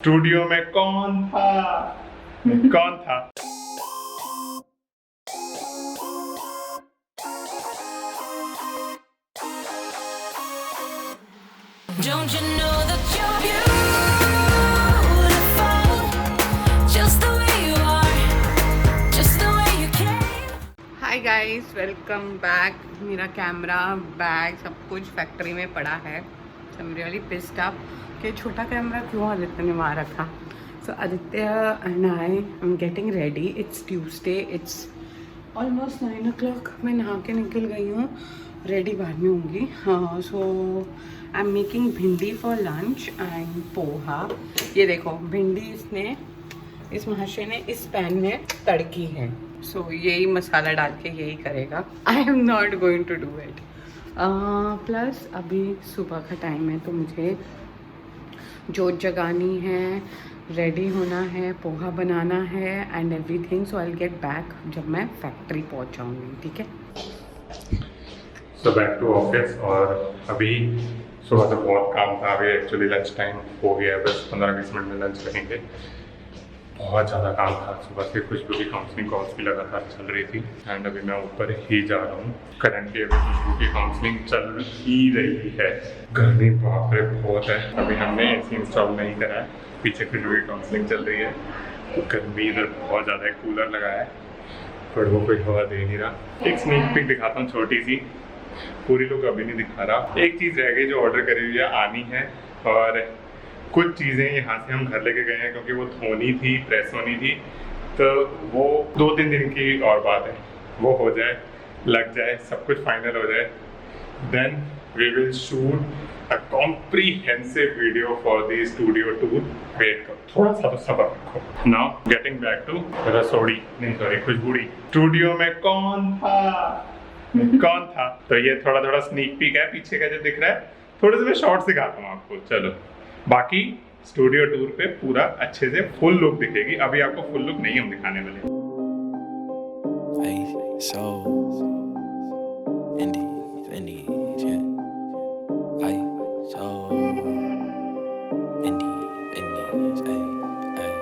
Studio में कौन था? कौन था? Don't you know that you're beautiful, just the way you are, just the way you came. Hi guys, welcome back. मेरा camera bag सब कुछ फैक्ट्री में पड़ा है। So I am really pissed up कि छोटा कैमरा क्यों आदित्य ने वहाँ रखा। So Aditya and I am getting ready. It's Tuesday, it's almost 9 o'clock। मैं नहा के निकल गई हूँ, रेडी बाद में होंगी। हाँ, सो आई एम मेकिंग भिंडी फॉर लंच एंड पोहा। ये देखो भिंडी इसने इस महाशय ने इस पैन में तड़की है। सो यही मसाला डाल के यही करेगा। I am not going to do it. Plus अभी सुबह का टाइम है तो मुझे जोत जगानी है, रेडी होना है, पोहा बनाना है and everything. So I will get back जब मैं फैक्ट्री पहुंच जाऊंगी। ठीक है। So back to office. और अभी सुबह से बहुत काम था। अभी एक्चुअली लंच टाइम हो गया है, बस 15-20 मिनट में लंच करेंगे। बहुत ज़्यादा काम था सुबह से। खुशबू की काउंसलिंग कॉल्स भी लगातार चल रही थी एंड अभी मैं ऊपर ही जा रहा हूँ। करंटली अभी खुशबू की काउंसलिंग चल ही रही है। गर्मी बाप रे बहुत है। अभी हमने एसी इंस्टॉल नहीं करा है, पीछे खुशबू की काउंसलिंग चल रही है। गर्मी इधर बहुत ज़्यादा है, कूलर लगाया है पर वो कोई हवा दे नहीं रहा। एक स्नीक पिक दिखाता हूँ छोटी सी, पूरी लोग अभी नहीं दिखा रहा। एक चीज़ रह गई जो ऑर्डर करी हुई है, आनी है। और कुछ चीज़ें यहाँ से हम घर लेके गए हैं क्योंकि वो धोनी थी, प्रेस होनी थी, तो वो 2-3 दिन की और बात है। वो हो जाए, लग जाए, सब कुछ फाइनल हो जाए, then we will shoot a comprehensive video for the studio tour. Wait करो, थोड़ा सा तो सब्र रखो। नाउ गेटिंग बैक टू रसोड़ी, नहीं सॉरी खुशबूड़ी। स्टूडियो में कौन था? कौन था? तो ये थोड़ा थोड़ा स्नीक पीक है पीछे का जो दिख रहा है। थोड़े से मैं शॉर्ट्स दिखाता हूँ आपको। चलो, बाकी स्टूडियो टूर पे पूरा अच्छे से फुल लुक दिखेगी। अभी आपको फुल लुक नहीं हम दिखाने वाले। Hey, so Indies, yeah. Hey, so Indies, hey, hey.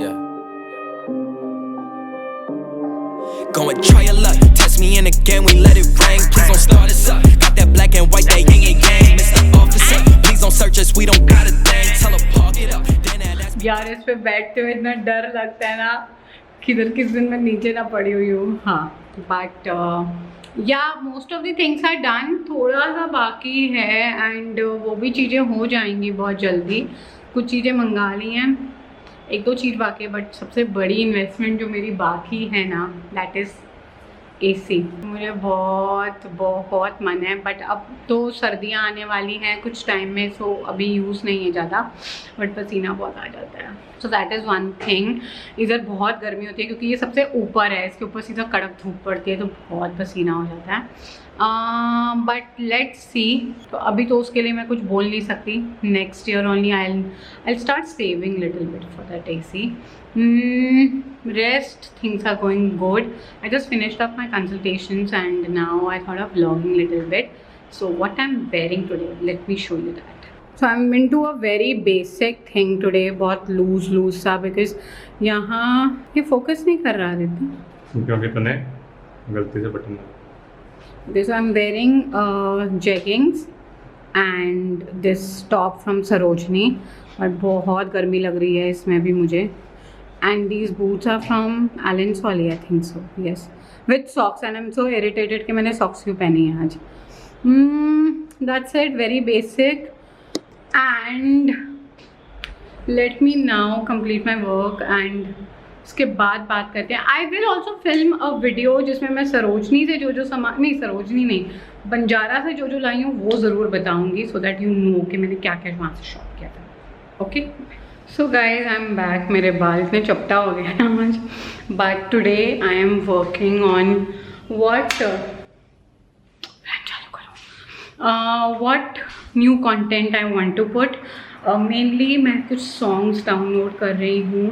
Yeah. Go and try your luck. Test me in again, we let it rain. Please don't start us up. Got that black and white, that yin and yang. Mr. Officer, please don't search us. We don't got a thing. Tell her park it up. Then that's यार इस पे बैठते हुए इतना डर लगता है ना, किधर किस दिन मैं नीचे ना पड़ी हुई हूँ। हाँ, but yeah most of the things are done. थोड़ा सा बाकी है एंड वो भी चीज़ें हो जाएंगी बहुत जल्दी। कुछ चीज़ें मंगा ली हैं, 1-2 चीज़ बाकी है। बट सबसे बड़ी इन्वेस्टमेंट जो मेरी बाकी है ना, दैट इज़ AC। मुझे बहुत बहुत मन है, बट अब तो सर्दियाँ आने वाली हैं कुछ टाइम में, सो अभी यूज़ नहीं है ज़्यादा, बट पसीना बहुत आ जाता है। So that is one thing. इधर बहुत गर्मी होती है क्योंकि ये सबसे ऊपर है, इसके ऊपर सीधा कड़क धूप पड़ती है तो बहुत पसीना हो जाता है। But let's see. तो अभी तो उसके लिए मैं कुछ बोल नहीं सकती। Next year only I start saving little bit for that AC। Rest things are going good. I just finished up my consultations and now I thought of vlogging a little bit. So what I'm wearing today, let me show you that. So I'm into a very basic thing today, बहुत loose सा, because यहाँ ये focus नहीं कर रहा देता क्योंकि तूने गलती से बटन दबाया। Okay, so I'm wearing jeggings and this top from Sarojini, और बहुत गर्मी लग रही है इसमें भी मुझे। And these boots are from Allen Solly, I think so, yes, with socks, and I'm so irritated कि मैंने socks क्यों पहनी है आज। That's it, very basic, and let me now complete my work and उसके बाद बात करते हैं। I will also film a video जिसमें मैं सरोजनी से जो सामान, नहीं सरोजनी नहीं, बंजारा से जो लाई हूँ वो ज़रूर बताऊँगी, so that you know कि मैंने क्या क्या वहाँ से शॉप किया था। Okay, so guys I am back. मेरे बाल इतने चपटा हो गया ना आज, but today I am working on what new content I want to put. Mainly मैं कुछ songs download कर रही हूँ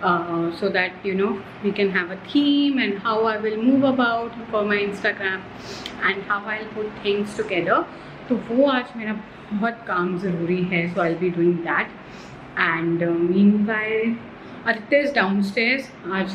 so that you know we can have a theme and how I will move about for my Instagram and how I'll put things together. तो वो आज मेरा बहुत काम ज़रूरी है, so I be doing that. And meanwhile Aditya is downstairs. आज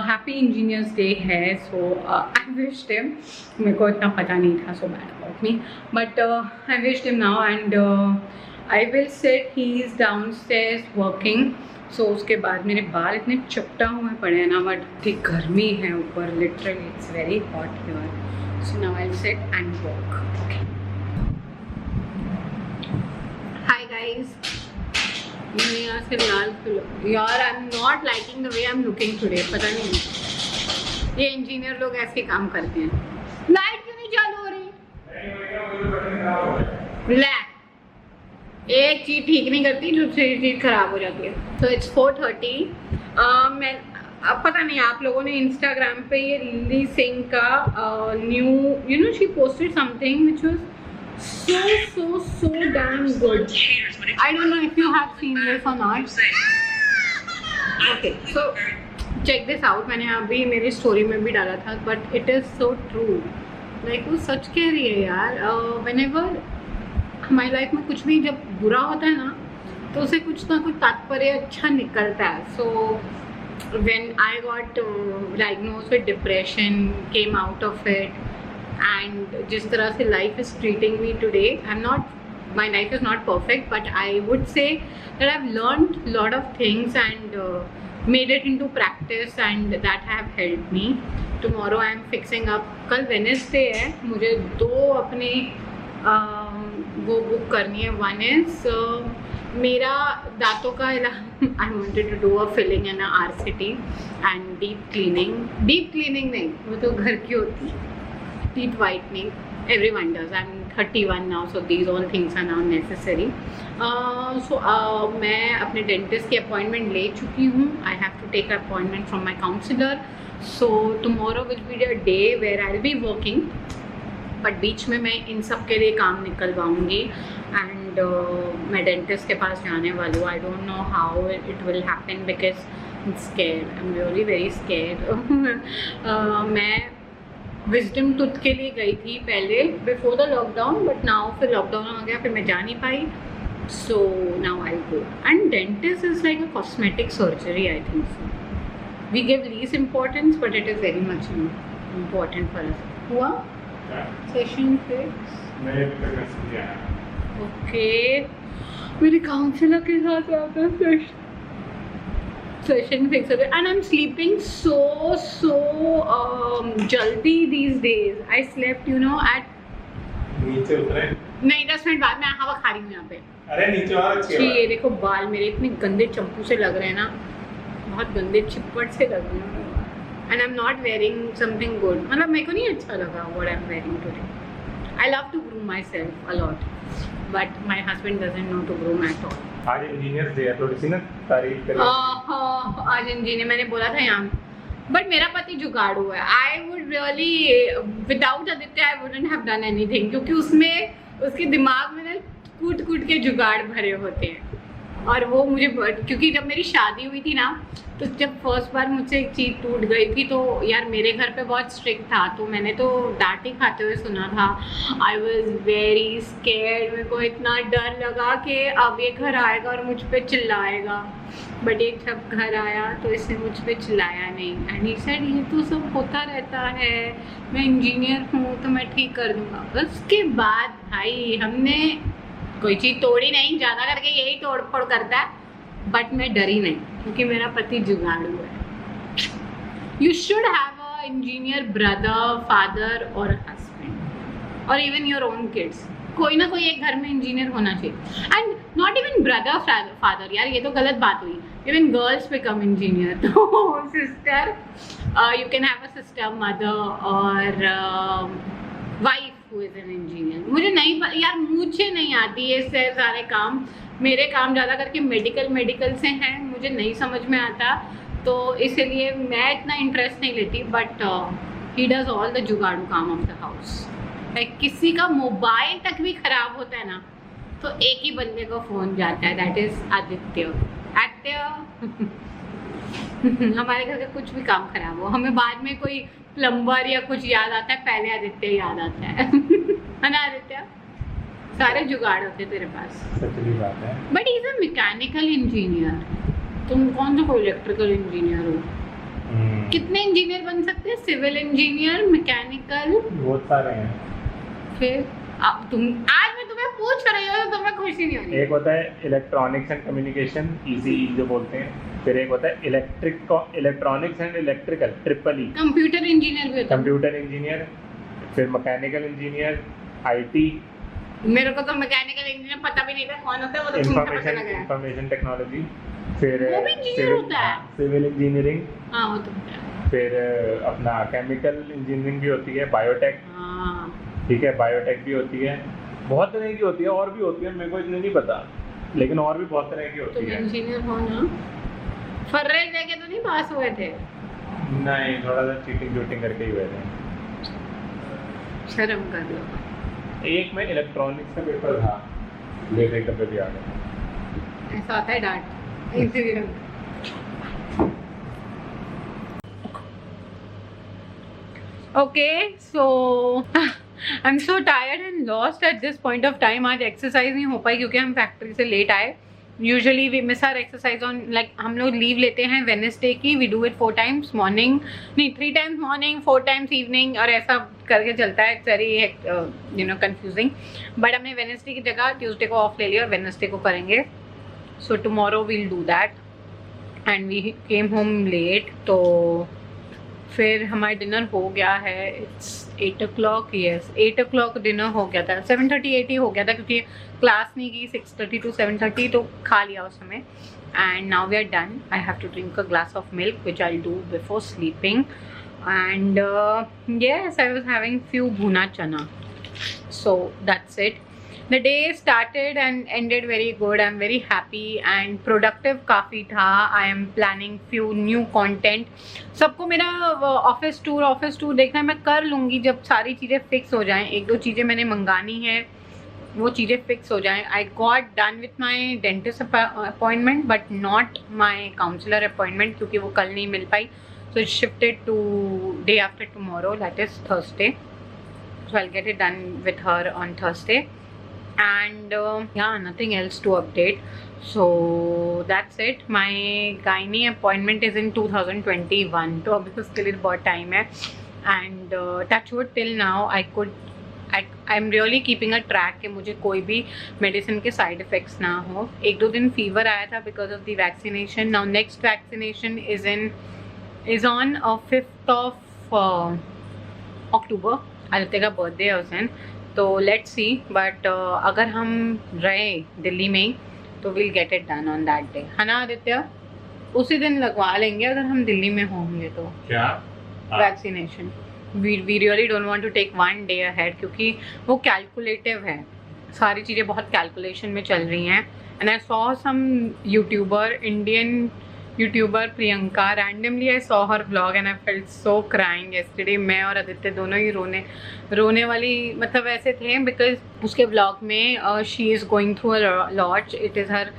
happy engineers day है, सो आई विश्ड हिम. मेरे को इतना पता नहीं था, so bad about me, but I wished him now. And I will set he is downstairs working. So उसके बाद मेरे बाल इतने चपटा हुए पड़े हैं ना, बट ठीक गर्मी है ऊपर, literally it's very hot here. So now I will set and work. Okay, hi guys. मैं यहाँ से लाल फिल्म यार, आई am not liking the way I am looking today. पता नहीं ये इंजीनियर लोग ऐसे काम करते हैं. लाइट क्यों नहीं चालू हो रही? ले, एक चीज़ ठीक नहीं करती, दूसरी चीज़ खराब हो जाती है. तो इट्स 4:30. मैं अब पता नहीं आप लोगों ने इंस्टाग्राम पे ये लिली सिंह का new, you know, she posted something which was so damn good. I don't know if you have seen this or not. Okay, so check this out. मैंने अभी मेरी स्टोरी में भी डाला था, but it is so true. Like वो सच कह रही है यार. Whenever हमारी लाइफ में कुछ भी जब बुरा होता है ना, तो उसे कुछ ना कुछ तात्पर्य अच्छा निकलता है. So when I got diagnosed with depression, came out of it. And जिस तरह से life is treating me today, my life is not perfect, but I would say that I've learned a lot of things and made it into practice, and that have helped me. Tomorrow I am fixing up. कल Wednesday है, मुझे 2 अपने वो book करनी है. One is मेरा दांतों का इलाज. I wanted to do a filling and a RCT and deep cleaning. Deep cleaning नहीं, वो तो घर की होती है. Teeth whitening, everyone does. I'm 31 now, so these all things are now necessary. मैं अपने डेंटिस्ट की अपॉइंटमेंट ले चुकी हूँ. I have to take an appointment from my counselor. So tomorrow will be the day where I'll be working. But बीच में मैं इन सब के लिए काम निकलवाऊँगी. And मैं डेंटिस्ट के पास जाने वाली हूँ. I don't know how it will happen because I'm scared. I'm really very scared. मैं विजडम टूथ के लिए गई थी पहले before the lockdown, but now फिर लॉकडाउन आ गया, फिर मैं जा नहीं पाई. So now I go. And dentist is like a cosmetic surgery. I think so we give least importance, but it is very much important for us. हुआ session fix? Okay, मेरे काउंसलर के साथ आपका सेशन फिक्स हो गया. And I am sleeping so जल्दी these days. I slept, you know, at नीचे उतरे नहीं 10 मिनट बाद. मैं हवा खा रही हूँ यहाँ पे. अरे नीचे और अच्छी है. ये देखो बाल मेरे इतने गंदे चंपू से लग रहे हैं ना, बहुत गंदे चिपट से लग रहे हैं. And I am not wearing something good. मतलब मेरे को नहीं अच्छा लगा what I'm wearing today. I love to groom myself a lot, but my husband doesn't know to groom at all. आज इंजीनियर्स डे है, थोड़ी सी ना तारीफ करें. आज इंजीनियर मैंने बोला था यहाँ, बट मेरा पति जुगाड़ू है. I would really without Aditya I wouldn't have done anything, क्योंकि उसमें उसके दिमाग में ना कूट कूट के जुगाड़ भरे होते हैं. और वो मुझे, क्योंकि जब मेरी शादी हुई थी ना, तो जब फर्स्ट बार मुझसे एक चीज़ टूट गई थी, तो यार मेरे घर पे बहुत स्ट्रिक्ट था, तो मैंने तो डांट ही खाते हुए सुना था. I was very scared. मेरे को इतना डर लगा कि अब ये घर आएगा और मुझ पे चिल्लाएगा. बट एक जब घर आया तो इसने मुझ पे चिल्लाया नहीं. एंड ही सेड ये तो सब होता रहता है, मैं इंजीनियर हूँ तो मैं ठीक कर दूँगा. उसके बाद भाई हमने कोई चीज़ तोड़ी नहीं, ज़्यादा करके यही तोड़ फोड़ करता है. बट मैं डरी नहीं, क्योंकि मेरा पति जुगाड़ू है. You should have a engineer brother, father और हस्बैंड, और इवन योर ओन किड्स. कोई ना कोई एक घर में इंजीनियर होना चाहिए. And not even brother father, यार ये तो गलत बात हुई. Even girls become engineer. तो sister, you can have a sister, mother और wife who is an engineer. मुझे नहीं यार, मुझे नहीं आती ये सारे काम. मेरे काम ज़्यादा करके मेडिकल से हैं, मुझे नहीं समझ में आता, तो इसलिए मैं इतना इंटरेस्ट नहीं लेती. But he does all the जुगाड़ू काम ऑफ द हाउस. लाइक किसी का मोबाइल तक भी खराब होता है ना, तो एक ही बंदे को फ़ोन जाता है, दैट इज़ आदित्य. हमारे घर का कुछ भी काम खराब हो, हमें बाद में कोई प्लम्बर या कुछ याद आता है, पहले आदित्य याद आता है ना आदित्य? सारे जुगाड़ होते तेरे पास। सच्ची बात है। But is a mechanical engineer, तुम कौन सा कोई इलेक्ट्रिकल इंजीनियर हो? कितने इंजीनियर बन सकते हैं? सिविल इंजीनियर, मैकेनिकल, बहुत सारे हैं। फिर अब आज मैं तुम्हें पूछ रही हूँ तो तुम्हें खुशी नहीं हो रही? एक होता है इलेक्ट्रॉनिक्स एंड कम्युनिकेशन, ईसीई जो बोलते हैं। फिर एक होता है electronics and electrical, triple E. Computer engineer भी होता है। कंप्यूटर इंजीनियर, फिर मैकेनिकल इंजीनियर, आईटी, मेरे को तो मैकेनिकल इंजीनियर पता भी नहीं था कौन होता है, वो तो तुमसे पता लगा है। इंफॉर्मेशन टेक्नोलॉजी, फिर वो भी इंजीनियर होता है। सिविल इंजीनियरिंग, हाँ वो तो होता है। फिर अपना केमिकल इंजीनियरिंग भी होती है, बायोटेक, हाँ ठीक है, बायोटेक भी होती है। बहुत तरह की होती है, और भी होती है, मेरे को इतनी नहीं पता, लेकिन और भी बहुत तरह की होती तुम है। इंजीनियर हो ना? फर्रे देके तो नहीं पास हुए थे? नहीं, थोड़ा सा चीटिंग करके ही हुए थे। शर्म कर लो। एक में इलेक्ट्रॉनिक्स का पेपर था, लेट एक डब्बे भी आ गए। ऐसा होता है डांट engineer. Okay, so I'm so tired and lost at this point of time. आज एक्सरसाइज नहीं हो पाई क्योंकि हम फैक्ट्री से लेट आए. Usually we miss our exercise on like हम लोग लीव लेते हैं वेडनेसडे की. We do it 4 times morning, नहीं 3 times मॉर्निंग, 4 times इवनिंग, और ऐसा करके चलता है. It's very you know confusing. But हमने वेडनेसडे की जगह ट्यूसडे को ऑफ ले लिया और वेडनेसडे को करेंगे. So tomorrow we'll do that. And we came home late, तो फिर हमारा डिनर हो गया है. It's 8 o'clock. Yes 8 o'clock dinner हो गया था. 7:30 8 ही हो गया था क्योंकि क्लास नहीं की 6:30 to 7:30, तो खा लिया उस समय. And now we are done. I have to drink a glass of milk which I do before sleeping. And yes, I was having few bhuna chana. So that's it. The day started and ended very good. I'm very happy and productive काफ़ी था. I am planning few new content. सबको मेरा office tour देखना है. मैं कर लूँगी जब सारी चीज़ें फिक्स हो जाएं. 1-2 चीज़ें मैंने मंगानी है, वो चीज़ें फिक्स हो जाएं. I got done with my dentist appointment but not my counselor appointment क्योंकि वो कल नहीं मिल पाई. So it's shifted to day after tomorrow, that is Thursday. So I'll get it done with her on Thursday. And yeah, nothing else to update. So that's it. My gynae appointment is in 2021, तो अभी उसके लिए बहुत time है. And touch wood till now I'm really keeping a track कि मुझे कोई भी मेडिसिन के साइड इफ़ेक्ट्स ना हो. 1-2 दिन फीवर आया था because of the vaccination. Now next vaccination is on 5th of October. Aditya का बर्थडे है उस दिन, तो लेट्स सी. बट अगर हम रहे दिल्ली में तो will get it done on that day, है ना आदित्य? उसी दिन लगवा लेंगे अगर हम दिल्ली में होंगे तो. क्या vaccination we really don't want to take 1 day ahead क्योंकि वो कैलकुलेटिव है. सारी चीज़ें बहुत कैलकुलेशन में चल रही हैं. And I saw some YouTuber, Indian YouTuber Priyanka, randomly I saw her vlog and I felt so crying yesterday. मैं और आदित्य दोनों ही रोने वाली मतलब ऐसे थे बिकॉज उसके व्लॉग में she is going through a lot. It is her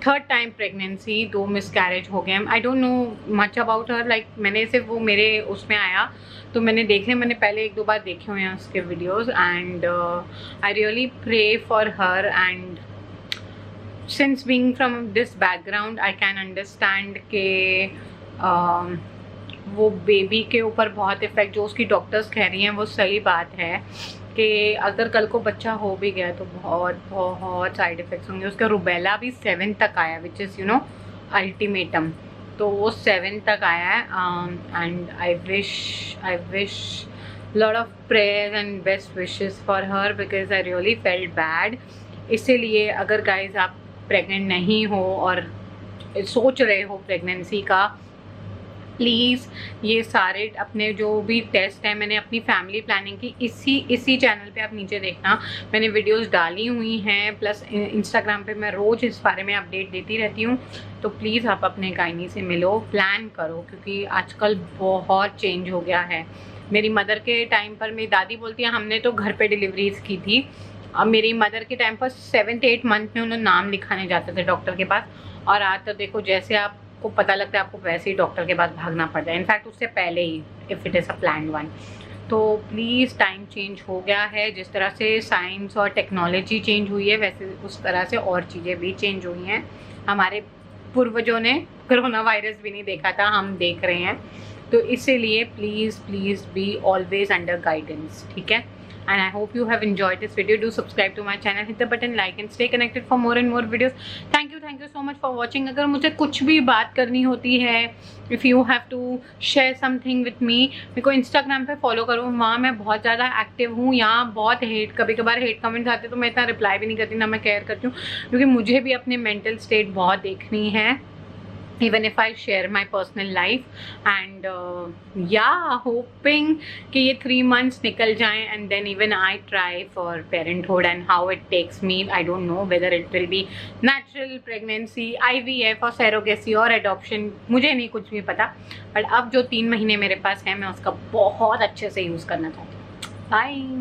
3rd time pregnancy. 2 miscarriage हो गए. I don't know much about her. Like मैंने सिर्फ वो मेरे उसमें आया तो मैंने देखे, मैंने पहले 1-2 बार देखे हुए हैं उसके videos. And I really pray for her. And since being from this background I can understand कि वो बेबी के ऊपर बहुत इफ़ेक्ट जो उसकी डॉक्टर्स कह रही हैं वो सही बात है कि अगर कल को बच्चा हो भी गया तो बहुत साइड इफ़ेक्ट्स होंगे. उसका रुबेला भी 7 तक आया which is you know ultimatum. तो वो 7 तक आया है. And I wish lot of prayers and best wishes for her because I really felt bad. इसीलिए अगर गाइज आप प्रेग्नेंट नहीं हो और सोच रहे हो प्रेगनेंसी का, प्लीज़ ये सारे अपने जो भी टेस्ट हैं मैंने अपनी फैमिली प्लानिंग की इसी चैनल पे आप नीचे देखना मैंने वीडियोस डाली हुई हैं. प्लस इंस्टाग्राम पे मैं रोज़ इस बारे में अपडेट देती रहती हूँ. तो प्लीज़ आप अपने गायनी से मिलो, प्लान करो क्योंकि आजकल बहुत चेंज हो गया है. मेरी मदर के टाइम पर मेरी दादी बोलती है हमने तो घर पे डिलीवरीज की थी. अब मेरी मदर के टाइम पर 7th 8th मंथ में उन्होंने नाम लिखाने जाते थे डॉक्टर के पास. और आज तो देखो जैसे आप आपको पता लगता है आपको वैसे ही डॉक्टर के पास भागना पड़ जाए, इनफैक्ट उससे पहले ही if it is a planned one. तो प्लीज़ टाइम चेंज हो गया है, जिस तरह से साइंस और टेक्नोलॉजी चेंज हुई है वैसे उस तरह से और चीज़ें भी चेंज हुई हैं। हमारे पूर्वजों ने कोरोना वायरस भी नहीं देखा था, हम देख रहे हैं। तो इसीलिए please please be always under guidance, ठीक है। And I hope you have enjoyed this video. Do subscribe to my channel, hit the button, like and stay connected for more and more videos. Thank you so much for watching. अगर मुझे कुछ भी बात करनी होती है, if you have to share something with me, मेरे को Instagram पे फॉलो करो, वहाँ मैं बहुत ज़्यादा एक्टिव हूँ। यहाँ बहुत कभी कभार हेट कमेंट्स आते तो मैं इतना रिप्लाई भी नहीं करती, ना मैं केयर करती हूँ, क्योंकि मुझे भी अपने मेंटल स्टेट बहुत देखनी है, even if I share my personal life. And yeah, hoping कि ये 3 months निकल जाएं and then even I try for parenthood and how it takes me. I don't know whether it will be natural pregnancy, IVF or surrogacy or adoption, मुझे नहीं कुछ भी पता, but अब जो 3 महीने मेरे पास है मैं उसका बहुत अच्छे से यूज़ करना चाहती हूँ। Bye.